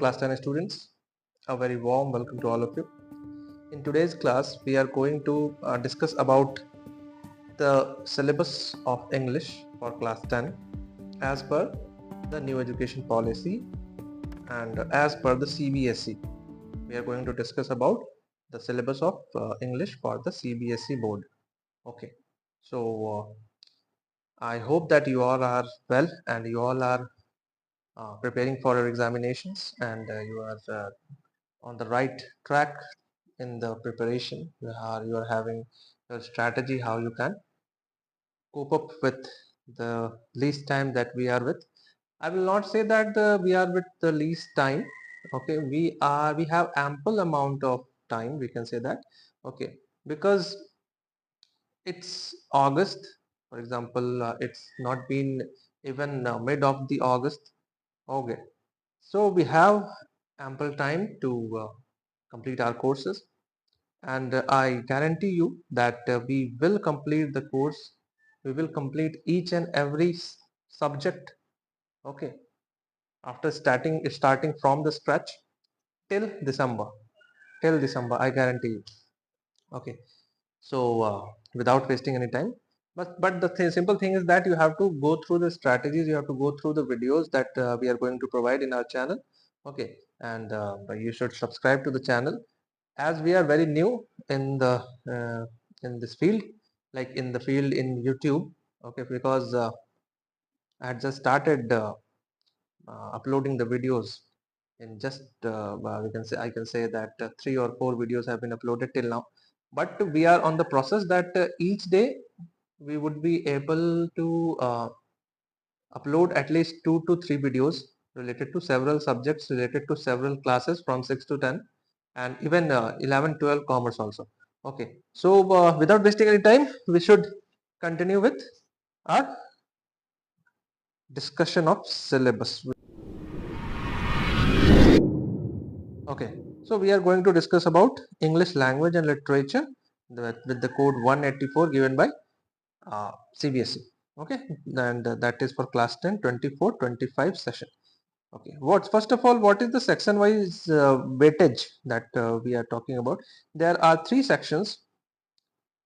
class 10 students, a very warm welcome to all of you. In today's class, we are going to discuss about the syllabus of English for class 10 as per the new education policy and as per the CBSE. We are going to discuss about the syllabus of English for the CBSE board. Okay, so I hope that you all are well and you all are preparing for your examinations and you are on the right track in the preparation. You are having your strategy how you can cope up with the least time that we are with. I will not say that we are with the least time. Okay, we have ample amount of time, we can say that. Okay, because it's August, for example. It's not been even mid of the August. Okay, so we have ample time to complete our courses, and I guarantee you that we will complete the course. We will complete each and every subject. Okay, after starting from the scratch till December. Till December, I guarantee you. Okay, so without wasting any time, but the simple thing is that you have to go through the strategies. You have to go through the videos that we are going to provide in our channel. Okay, and you should subscribe to the channel, as we are very new in the uh, in this field, like in the field in YouTube. Okay, because I had just started uploading the videos in just we can say, I can say that 3 or 4 videos have been uploaded till now, but we are on the process that each day we would be able to upload at least 2 to 3 videos related to several subjects, related to several classes from 6 to 10, and even 11 12 commerce also. Okay, so without wasting any time, we should continue with our discussion of syllabus. Okay, so we are going to discuss about English language and literature with the code 184 given by CBSE. Okay, and that is for class 10 24-25 session. Okay, first of all, what is the section wise weightage that we are talking about? There are 3 sections.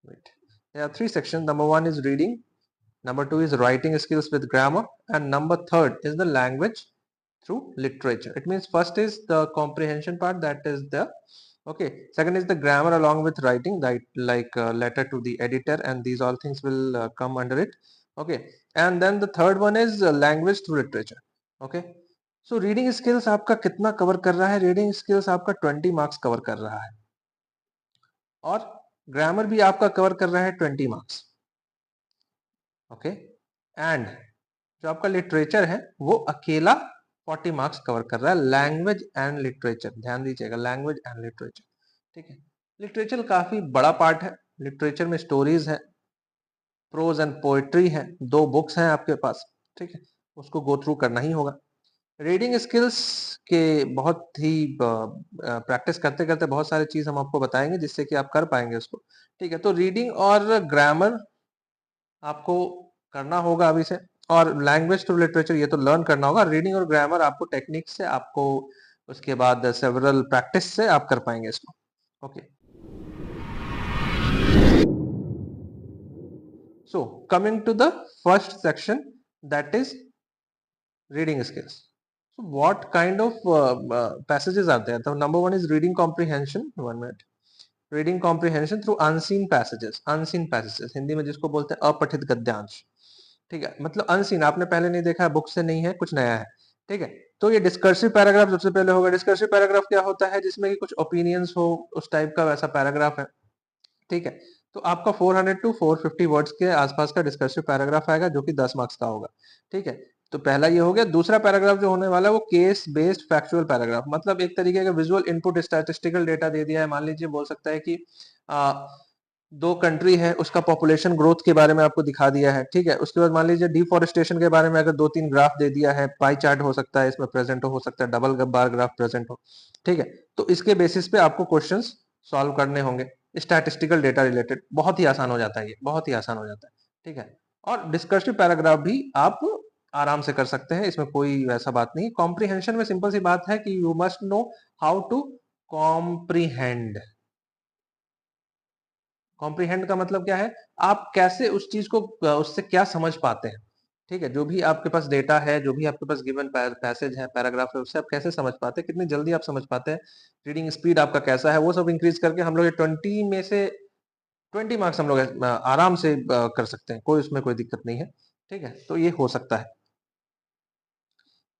Wait, there are 3 sections. Number 1 is reading, number 2 is writing skills with grammar, and number 3rd is the language through literature. It means first is the comprehension part, that is the okay. Second is the grammar along with writing, like letter to the editor, and these all things will come under it. Okay, and then the third one is language through literature. Okay, so reading skills आपका कितना cover कर रहा है? Reading skills आपका 20 marks cover कर रहा है, और ग्रामर भी आपका कवर कर रहा है 20 मार्क्स. ओके, एंड जो आपका लिटरेचर है वो अकेला 40 मार्क्स कवर कर रहा है. लैंग्वेज एंड लिटरेचर, ध्यान दीजिएगा, लैंग्वेज एंड लिटरेचर. ठीक है, लिटरेचर काफी बड़ा पार्ट है. लिटरेचर में स्टोरीज है, प्रोज एंड पोएट्री है, 2 बुक्स हैं आपके पास. ठीक है, उसको गो थ्रू करना ही होगा. रीडिंग स्किल्स के बहुत ही प्रैक्टिस करते करते बहुत सारी चीज हम आपको बताएंगे जिससे कि आप कर पाएंगे उसको. ठीक है, तो रीडिंग और ग्रामर आपको करना होगा अभी से, और लैंग्वेज थ्रू लिटरेचर ये तो लर्न करना होगा. रीडिंग और ग्रामर आपको टेक्निक से, आपको उसके बाद सेवरल प्रैक्टिस से आप कर पाएंगे इसको. Okay, so coming to the first section, that is reading skills. So what kind of passages are there? The number 1 is reading comprehension. 1 minute. Reading comprehension through unseen passages. Unseen passages Hindi में जिसको बोलते हैं अपठित गद्यांश. ठीक है, मतलब unseen, आपने पहले नहीं देखा है, बुक से नहीं है, कुछ नया है. ठीक है, तो ये डिस्कर्सिव पैराग्राफ सबसे पहले होगा. डिस्कर्सिव पैराग्राफ क्या होता है? जिसमें कि कुछ ओपिनियंस हो, उस टाइप का वैसा पैराग्राफ है. ठीक है, तो आपका 400 to 450 वर्ड्स के आसपास का डिस्कर्सिव पैराग्राफ आएगा, जो कि 10 मार्क्स का होगा. ठीक है, तो पहला ये हो गया. दूसरा पैराग्राफ जो होने वाला है वो केस बेस्ड फैक्चुअल पैराग्राफ, मतलब एक तरीके का विजुअल इनपुट, स्टैटिस्टिकल डेटा दे दिया है. मान लीजिए बोल सकता है कि 2 कंट्री है, उसका पॉपुलेशन ग्रोथ के बारे में आपको दिखा दिया है. ठीक है, उसके बाद मान लीजिए डिफॉरेस्टेशन के बारे में अगर 2-3 ग्राफ दे दिया है, पाई चार्ट हो सकता है इसमें प्रेजेंट, हो सकता है डबल बार ग्राफ प्रेजेंट हो. ठीक है, तो इसके बेसिस पे आपको क्वेश्चंस सॉल्व करने होंगे. स्टैटिस्टिकल डेटा रिलेटेड बहुत ही आसान हो जाता है, ये बहुत ही आसान हो जाता है. ठीक है, और डिस्कर्सिव पैराग्राफ भी आप आराम से कर सकते हैं, इसमें कोई वैसा बात नहीं। कॉम्प्रिहेंशन में सिंपल सी बात है कि you must know how to comprehend. Comprehend का मतलब क्या है, आप कैसे उस चीज को उससे क्या समझ पाते हैं। ठीक है, जो भी आपके पास डेटा है, जो भी आपके पास गिवन पैसेज है, पैराग्राफ है, उससे आप कैसे समझ पाते हैं, कितनी जल्दी आप समझ पाते हैं, रीडिंग स्पीड आपका कैसा है, वो सब इंक्रीज करके हम लोग 20 में से 20 मार्क्स हम लोग आराम से कर सकते हैं, कोई उसमें कोई दिक्कत नहीं है। ठीक है, तो ये हो सकता है।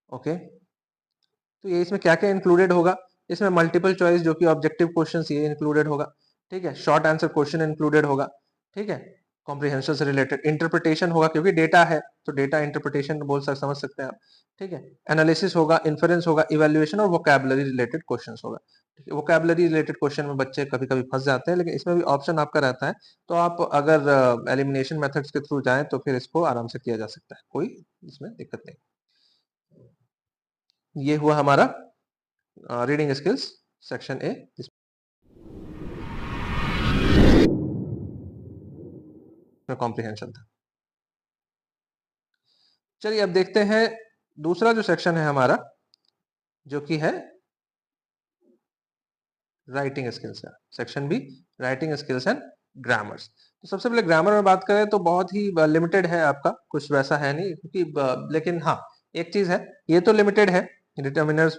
ओके, तो ये इसमें क्या क्या इंक्लूडेड होगा, इसमें मल्टीपल चॉइस जो कि ऑब्जेक्टिव क्वेश्चंस ये इंक्लूडेड होगा। ठीक है, शॉर्ट आंसर क्वेश्चन इंक्लूडेड होगा। ठीक है, कॉम्प्रिहेंशन से रिलेटेड इंटरप्रिटेशन होगा, क्योंकि डेटा है तो डेटा इंटरप्रिटेशन बोल समझ सकते हैं आप। ठीक है, एनालिसिस होगा, इन्फरेंस होगा, इवैल्यूएशन और वोकैबुलरी रिलेटेड क्वेश्चंस होगा। ठीक है, वोकैबुलरी रिलेटेड क्वेश्चन में बच्चे कभी कभी फंस जाते हैं, लेकिन इसमें भी ऑप्शन आपका रहता है, तो आप अगर एलिमिनेशन मेथड्स के थ्रू जाएं तो फिर इसको आराम से किया जा सकता है, कोई इसमें दिक्कत नहीं। ये हुआ हमारा रीडिंग स्किल्स सेक्शन ए, जिसमें कॉम्प्रिहेंशन था। चलिए अब देखते हैं दूसरा जो सेक्शन है हमारा, जो कि है राइटिंग स्किल्स है, section B, writing skills and grammars. तो सबसे पहले ग्रामर में बात करें तो बहुत ही लिमिटेड है आपका, कुछ वैसा है नहीं, क्योंकि लेकिन हाँ एक चीज है, ये तो लिमिटेड है, determiners,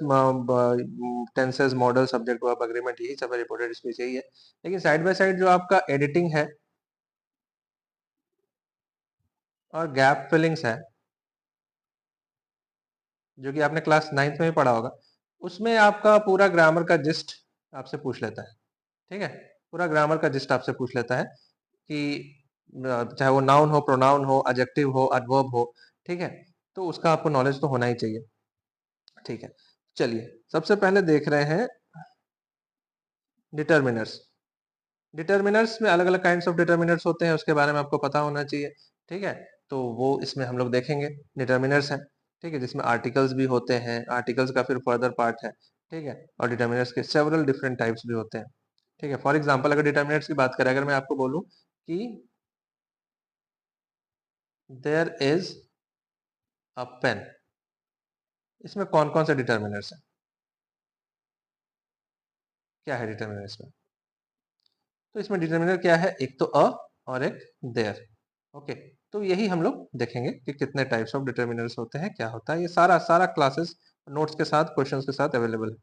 tenses, model, subject verb, agreement, यही सब रिपोर्टेड स्पीच यही है। लेकिन साइड बाय साइड जो आपका एडिटिंग है और गैप फिलिंग्स है, जो कि आपने क्लास 9th में ही पढ़ा होगा, उसमें आपका पूरा ग्रामर का जिस्ट आपसे पूछ लेता है। ठीक है, पूरा ग्रामर का जिस्ट आपसे पूछ लेता है कि चाहे वो नाउन हो, प्रोनाउन हो, एडजेक्टिव हो, एडवर्ब हो। ठीक है, तो उसका आपको नॉलेज तो होना ही चाहिए। ठीक है, चलिए सबसे पहले देख रहे हैं डिटर्मिनर्स। डिटर्मिनर्स में अलग अलग काइंड्स ऑफ डिटर्मिनर्स होते हैं, उसके बारे में आपको पता होना चाहिए। ठीक है, तो वो इसमें हम लोग देखेंगे। डिटर्मिनर्स है, ठीक है, जिसमें आर्टिकल्स भी होते हैं, आर्टिकल्स का फिर फर्दर पार्ट है। ठीक है, और डिटर्मिनर्स के सेवरल डिफरेंट टाइप्स भी होते हैं। ठीक है, फॉर एग्जाम्पल अगर डिटर्मिनर्स की बात करें, अगर मैं आपको बोलूं कि देयर इज अ पेन, इसमें कौन कौन से डिटर्मिनर्स हैं, क्या है डिटर्मिनर इसमें। तो इसमें डिटर्मिनर क्या है, एक तो अ और एक देयर। ओके, तो यही हम लोग देखेंगे कि कितने टाइप्स ऑफ डिटर्मिनर्स होते हैं, क्या होता है, ये सारा सारा क्लासेस नोट्स के साथ, क्वेश्चंस के साथ अवेलेबल है।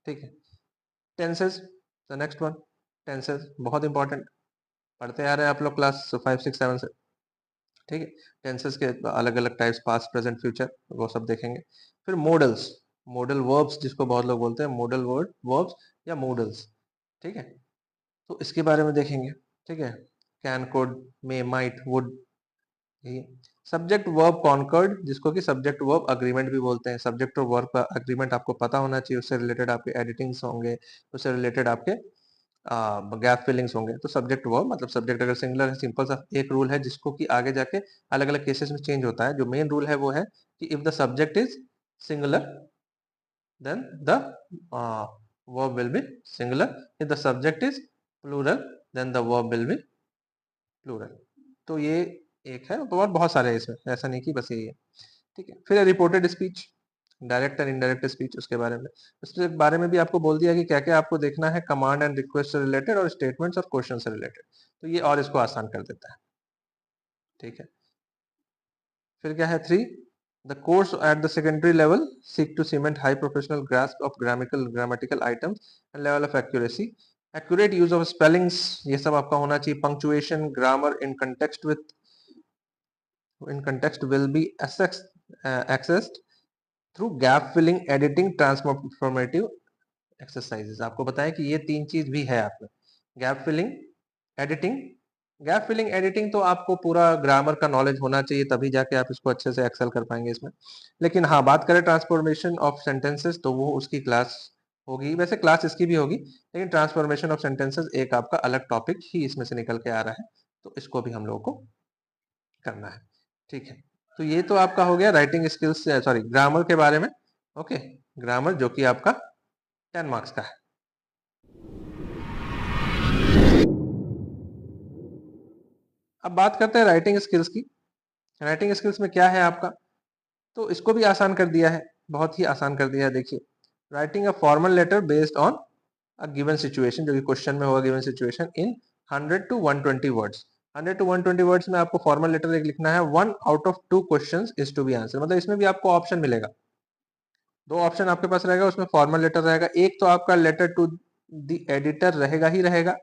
ठीक है, tenses, the next one. Tenses बहुत इंपॉर्टेंट, पढ़ते आ रहे हैं आप लोग क्लास 5 6 7 से। ठीक है, टेंसेस के अलग अलग टाइप्स, पास्ट, प्रेजेंट, फ्यूचर, वो सब देखेंगे। फिर मॉडल्स, मॉडल वर्ब्स जिसको बहुत लोग बोलते हैं, मॉडल वर्ड वर्ब्स या मॉडल्स। ठीक है, तो इसके बारे में देखेंगे। ठीक है, can, could, may, might, would, यही। सब्जेक्ट वर्ब कॉन्कर्ड, जिसको कि सब्जेक्ट वर्ब अग्रीमेंट भी बोलते हैं। सब्जेक्ट और वर्ब का अग्रीमेंट आपको पता होना चाहिए, उससे रिलेटेड आपके एडिटिंग्स होंगे, उससे रिलेटेड आपके गैप फिलिंग्स होंगे। तो सब्जेक्ट वर्ब मतलब सब्जेक्ट अगर सिंगुलर है, सिंपल सा एक रूल है जिसको कि आगे जाके अलग अलग केसेस में चेंज होता है। जो मेन रूल है वो है कि if the subject is singular then the verb will be singular. If the subject is plural then the verb will be plural. तो ये एक है, और बहुत सारे हैं इसमें, ऐसा नहीं कि बस यही है। ठीक है, फिर reported speech, direct and indirect speech, उसके बारे में, उसके बारे में भी आपको बोल दिया कि क्या क्या आपको देखना है, कमांड एंड रिक्वेस्ट से रिलेटेड और स्टेटमेंट्स और क्वेश्चन से रिलेटेड। तो ये और इसको आसान कर देता है। ठीक है, फिर क्या है 3, the course at the secondary level seek to cement high professional grasp of grammatical items and level of accuracy, accurate use of spellings, ये सब आपका होना चाहिए, punctuation, grammar in context will be accessed through gap filling, editing, transformative exercises। आपको बताएं कि ये 3 चीज भी है आपमें, gap filling, editing. Gap filling editing तो आपको पूरा ग्रामर का नॉलेज होना चाहिए, तभी जाके आप इसको अच्छे से एक्सेल कर पाएंगे इसमें। लेकिन हाँ, बात करें ट्रांसफॉर्मेशन ऑफ सेंटेंसेस, तो वो उसकी क्लास होगी, वैसे क्लास इसकी भी होगी, लेकिन ट्रांसफॉर्मेशन ऑफ सेंटेंसेस एक आपका अलग टॉपिक ही इसमें से निकल के आ रहा है, तो इसको भी हम लोगों को करना है। ठीक है, तो ये तो आपका हो गया राइटिंग स्किल्स, सॉरी ग्रामर के बारे में। ओके, ग्रामर जो कि आपका 10 मार्क्स का है। अब बात करते हैं राइटिंग स्किल्स की। राइटिंग स्किल्स में क्या है आपका, तो इसको भी आसान कर दिया है, बहुत ही आसान कर दिया है। देखिए, writing a formal letter based on a given situation, जो कि क्वेश्चन में होगा, given situation in 100 to 120 words. 100 to 120 words में आपको फॉर्मल लेटर एक लिखना है। 1 out of 2 questions is to be answer, मतलब इसमें भी आपको ऑप्शन मिलेगा, 2 ऑप्शन आपके पास रहेगा, उसमें फॉर्मल लेटर रहेगा। एक तो आपका लेटर टू द एडिटर रहेगा ही रहेगा,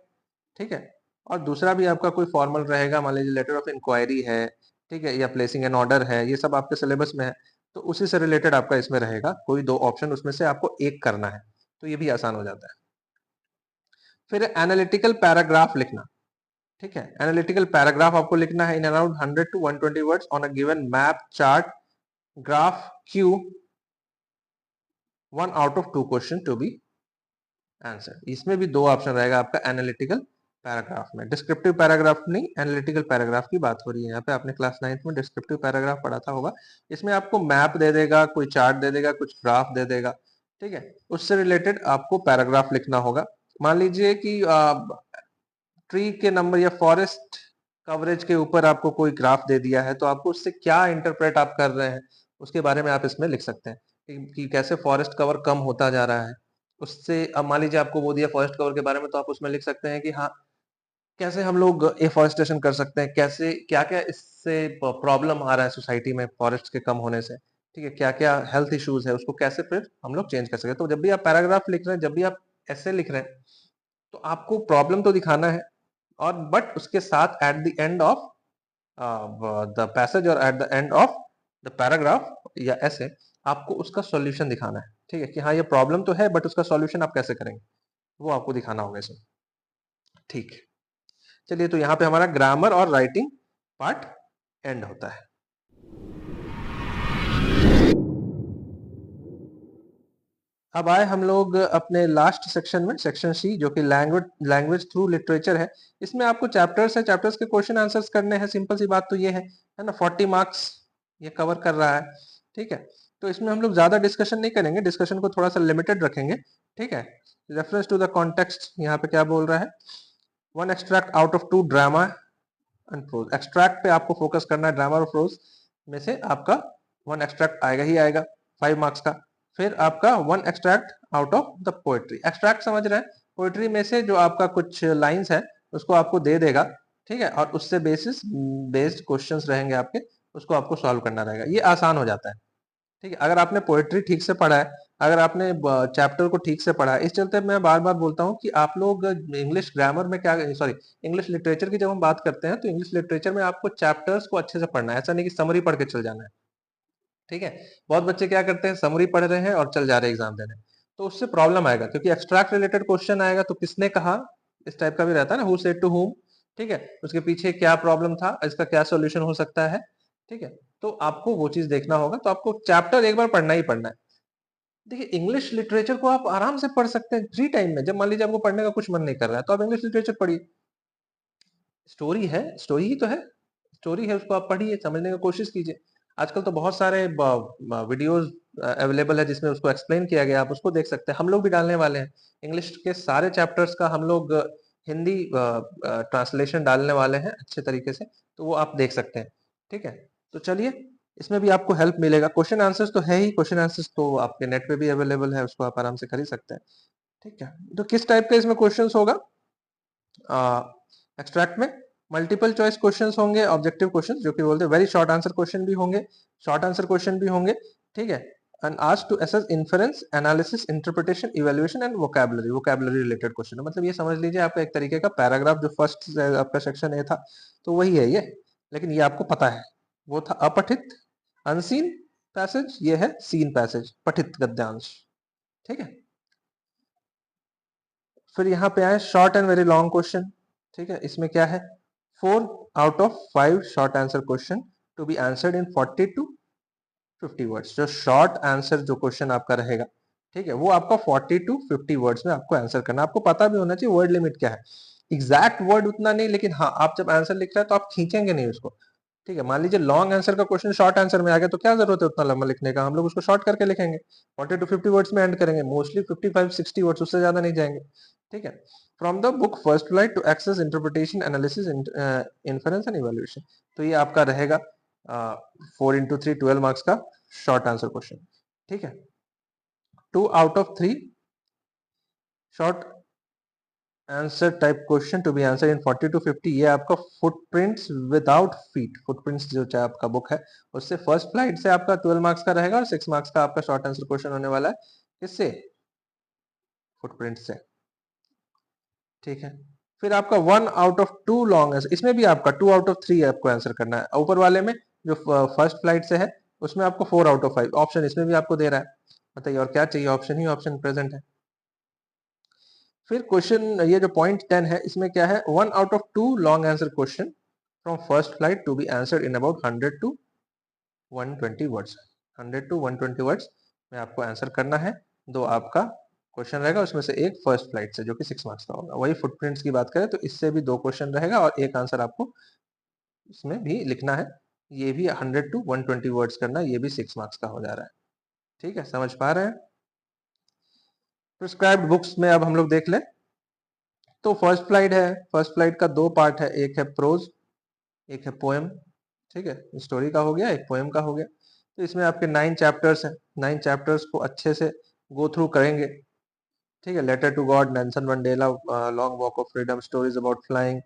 ठीक है, और दूसरा भी आपका कोई फॉर्मल रहेगा, मान लीजिए लेटर ऑफ इंक्वायरी है, ठीक है, या प्लेसिंग एन ऑर्डर है, ये सब आपके सिलेबस में है, तो उसी से रिलेटेड आपका इसमें रहेगा कोई 2 ऑप्शन, उसमें से आपको एक करना है, तो ये भी आसान हो जाता है। फिर एनालिटिकल पैराग्राफ लिखना, ठीक है, एनालिटिकल पैराग्राफ आपको लिखना है in around 100 to 120 words on a given map, chart, graph, cue, 1 out of 2 question to be answer. इसमें भी 2 ऑप्शन रहेगा आपका एनालिटिकल पैराग्राफ में। डिस्क्रिप्टिव पैराग्राफ नहीं, एनालिटिकल पैराग्राफ की बात हो रही है यहाँ पे। आपने क्लास 9th में डिस्क्रिप्टिव पैराग्राफ पढ़ा था होगा। इसमें आपको मैप दे देगा, कोई चार्ट दे देगा, कुछ ग्राफ दे देगा, ठीक है, उससे रिलेटेड आपको पैराग्राफ लिखना होगा। मान लीजिए कि ट्री के नंबर या फॉरेस्ट कवरेज के ऊपर आपको कोई ग्राफ दे दिया है, तो आपको उससे क्या इंटरप्रेट आप कर रहे हैं, उसके बारे में आप इसमें लिख सकते हैं कि कैसे फॉरेस्ट कवर कम होता जा रहा है उससे। अब मान लीजिए आपको वो दिया फॉरेस्ट कवर के बारे में, तो आप उसमें लिख सकते हैं कि हाँ, कैसे हम लोग एफॉरेस्टेशन कर सकते हैं, कैसे क्या क्या इससे प्रॉब्लम आ रहा है सोसाइटी में फॉरेस्ट के कम होने से, ठीक है, क्या क्या हेल्थ इश्यूज है, उसको कैसे फिर हम लोग चेंज कर सकते हैं। तो जब भी आप पैराग्राफ लिख रहे हैं, जब भी आप ऐसे लिख रहे हैं, तो आपको प्रॉब्लम तो दिखाना है, और बट उसके साथ at the end of the passage और at the end of the paragraph या ऐसे आपको उसका सॉल्यूशन दिखाना है, ठीक है, कि हाँ ये प्रॉब्लम तो है, बट उसका सॉल्यूशन आप कैसे करेंगे, वो आपको दिखाना होगा इसमें, ठीक। चलिए, तो यहाँ पे हमारा ग्रामर और राइटिंग पार्ट एंड होता है। अब आए हम लोग अपने लास्ट सेक्शन में, सेक्शन सी, जो कि लैंग्वेज थ्रू लिटरेचर है। इसमें आपको चैप्टर्स है, चैप्टर्स के क्वेश्चन आंसर्स करने हैं। सिंपल सी बात तो ये है ना, 40 मार्क्स ये कवर कर रहा है, ठीक है। तो इसमें हम लोग ज्यादा डिस्कशन नहीं करेंगे, डिस्कशन को थोड़ा सा लिमिटेड रखेंगे, ठीक है। रेफरेंस टू द कॉन्टेक्स्ट, यहाँ पे क्या बोल रहा है, 1 extract out of 2 drama and prose. Extract पे आपको फोकस करना है, ड्रामा और प्रोज में से आपका 1 एक्सट्रैक्ट आएगा ही आएगा, 5 मार्क्स का। फिर आपका 1 extract out of the poetry. Extract समझ रहे हैं, पोएट्री में से जो आपका कुछ लाइंस है उसको आपको दे देगा, ठीक है, और उससे बेस्ड क्वेश्चंस रहेंगे आपके, उसको आपको सॉल्व करना रहेगा। ये आसान हो जाता है, ठीक है, अगर आपने पोएट्री ठीक से पढ़ा है, अगर आपने चैप्टर को ठीक से पढ़ा है। इस चलते मैं बार बार बोलता हूँ कि आप लोग इंग्लिश ग्रामर में क्या, सॉरी, इंग्लिश लिटरेचर की जब हम बात करते हैं, तो इंग्लिश लिटरेचर में आपको चैप्टर्स को अच्छे से पढ़ना है, ऐसा नहीं कि समरी पढ़ के चल जाना है, ठीक है। बहुत बच्चे क्या करते हैं, समरी पढ़ रहे हैं और चल जा रहे हैं एग्जाम देने, तो उससे प्रॉब्लम आएगा, क्योंकि एक्सट्रैक्ट रिलेटेड क्वेश्चन आएगा तो किसने कहा, इस टाइप का भी रहता है ना, हु सेड टू हुम, ठीक है, उसके पीछे क्या प्रॉब्लम था, इसका क्या सोल्यूशन हो सकता है, ठीक है। तो आपको वो चीज देखना होगा, तो आपको चैप्टर एक बार पढ़ना ही पढ़ना है। देखिए, इंग्लिश लिटरेचर को आप आराम से पढ़ सकते हैं फ्री टाइम में। जब मान लीजिए आपको पढ़ने का कुछ मन नहीं कर रहा है, तो आप इंग्लिश लिटरेचर पढ़िए, स्टोरी है, स्टोरी ही तो है, स्टोरी है, उसको आप पढ़िए, समझने की कोशिश कीजिए। आजकल तो बहुत सारे वीडियोस अवेलेबल है जिसमें उसको एक्सप्लेन किया गया, आप उसको देख सकते हैं। हम लोग भी डालने वाले हैं इंग्लिश के सारे चैप्टर्स का, हम लोग हिंदी ट्रांसलेशन डालने वाले हैं अच्छे तरीके से, तो वो आप देख सकते हैं, ठीक है। तो चलिए, इसमें भी आपको हेल्प मिलेगा। क्वेश्चन आंसर्स तो है ही, क्वेश्चन आंसर्स तो आपके नेट पे भी अवेलेबल है, उसको आप आराम से कर ही सकते हैं, ठीक है। तो किस टाइप का इसमें क्वेश्चंस होगा, एक्सट्रैक्ट में मल्टीपल चॉइस क्वेश्चंस होंगे, ऑब्जेक्टिव क्वेश्चंस जो कि बोलते हैं, वेरी शॉर्ट आंसर क्वेश्चन भी होंगे, शॉर्ट आंसर क्वेश्चन भी होंगे, ठीक है, and asked to assess inference, analysis, interpretation, evaluation and vocabulary related question है। मतलब ये समझ लीजिए आपका एक तरीके का पैराग्राफ, जो फर्स्ट आपका सेक्शन ए था, तो वही है ये, लेकिन ये आपको पता है, वो था अपठित अनसीन पैसेज, ये है सीन पैसेज, पठित गद्यांश, ठीक है। फिर यहाँ पे आए short and very long question, ठीक है। इसमें क्या है, 4 out of 5 short answer question to be answered in 40 to 50 words. जो शॉर्ट आंसर जो क्वेश्चन आपका रहेगा, ठीक है, वो आपका 40 to 50 वर्ड्स में आपको आंसर करना। आपको पता भी होना चाहिए वर्ड लिमिट क्या है, एग्जैक्ट वर्ड उतना नहीं, लेकिन हाँ, आप जब आंसर लिख रहे हैं तो आप खींचेंगे नहीं उसको, ठीक है। मान लीजिए लॉन्ग आंसर का क्वेश्चन शॉर्ट आंसर में आ गया, तो क्या जरूरत है उतना लंबा लिखने का, हम लोग उसको शॉर्ट करके लिखेंगे, 40 to 50 वर्ड्स में एंड करेंगे, मोस्टली 55-60 वर्ड्स, उससे ज्यादा नहीं जाएंगे, ठीक है। From the book First Flight to access interpretation, analysis, inference and evaluation. तो ये आपका रहेगा 4 into 3 12 मार्क्स का शॉर्ट आंसर क्वेश्चन, ठीक है। 2 out of 3 short answer type question to be answer in 40 to 50, ये आपका फुटप्रिंट्स विदाउट फीट, फुटप्रिंट्स जो चाहे आपका बुक है उससे फर्स्ट फ्लाइट से आपका 12 मार्क्स का रहेगा और 6 मार्क्स का आपका शॉर्ट आंसर क्वेश्चन होने वाला है किससे, फुटप्रिंट से, ठीक है। फिर आपका 1 आउट ऑफ 2 लॉन्ग आंसर, इसमें भी आपका 2 आउट ऑफ 3 आपको आंसर करना है। ऊपर वाले में जो फर्स्ट फ्लाइट से है उसमें आपको 4 आउट ऑफ 5 ऑप्शन इसमें भी आपको दे रहा है, बताइए और क्या चाहिए, ऑप्शन ही ऑप्शन प्रेजेंट है। फिर क्वेश्चन ये जो पॉइंट 10 है इसमें क्या है, 1 out of 2 long answer question from First Flight to be answer in about 100 to 120 words, 100 to 120 words में आपको आंसर करना है। दो आपका क्वेश्चन रहेगा उसमें से एक फर्स्ट फ्लाइट से जो कि 6 मार्क्स का होगा। वही फुटप्रिंट्स की बात करें तो इससे भी 2 क्वेश्चन रहेगा और एक आंसर आपको इसमें भी लिखना है, ये भी 100 to 120 वर्ड्स करना है, ये भी 6 मार्क्स का हो जा रहा है, ठीक है, समझ पा रहे हैं। प्रिस्क्राइब्ड बुक्स में अब हम लोग देख लें तो फर्स्ट फ्लाइट है, फर्स्ट फ्लाइट का 2 पार्ट है, एक है प्रोज एक है पोएम, ठीक है, स्टोरी का हो गया, एक पोएम का हो गया। तो इसमें आपके 9 चैप्टर्स हैं, 9 चैप्टर्स को अच्छे से गो थ्रू करेंगे, ठीक है। Letter to God, Nelson Mandela, long walk of freedom, stories about flying,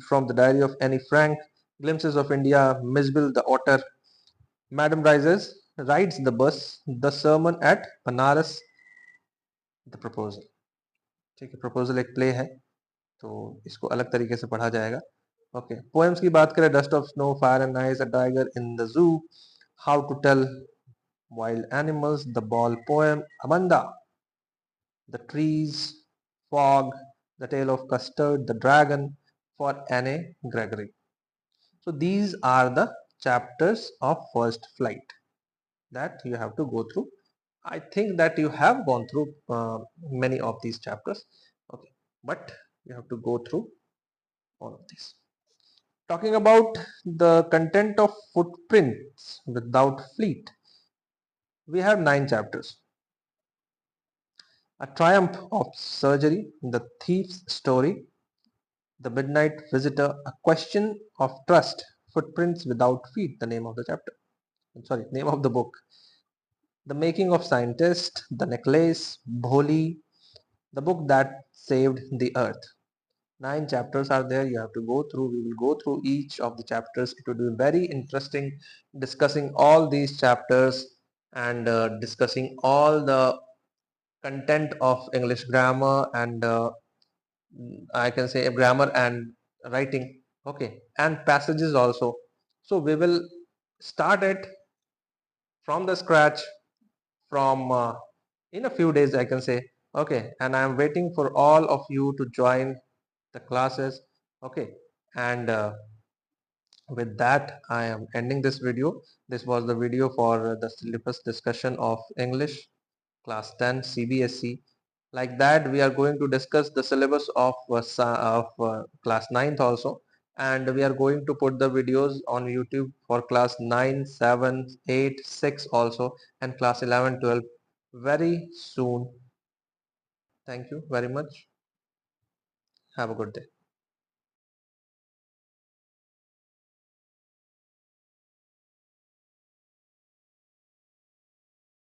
from the diary of Anne Frank, glimpses of India, Mijbil the otter, madam rides the bus, the sermon at Banaras, the proposal, ठीक है। Proposal एक play है तो इसको अलग तरीके से पढ़ा जाएगा, ओके। पोएम्स की बात करें, dust of snow, fire and ice, a tiger in the zoo, how to tell wild animals, the ball poem, Amanda, the trees, fog, the tale of custard, the dragon, for Anne Gregory. So these are the chapters of first flight that you have to go through. I think that you have gone through many of these chapters, okay, but you have to go through all of these. Talking about the content of footprints without fleet, we have 9 chapters. A triumph of surgery, the thief's story, the midnight visitor, a question of trust, footprints without feet, the name of the chapter. Sorry, name of the book. The making of scientist, the necklace, Bholi, the book that saved the earth. 9 chapters are there, you have to go through. We will go through each of the chapters. It will be very interesting discussing all these chapters and discussing all the content of English grammar and I can say grammar and writing, okay, and passages also. So we will start it from the scratch from in a few days, I can say, okay. And I am waiting for all of you to join the classes, okay. And with that I am ending this video. This was the video for the syllabus discussion of English class 10 CBSE. Like that we are going to discuss the syllabus of class 9th also, and we are going to put the videos on YouTube for class 9, 7, 8, 6 also, and class 11, 12 very soon. Thank you very much. Have a good day.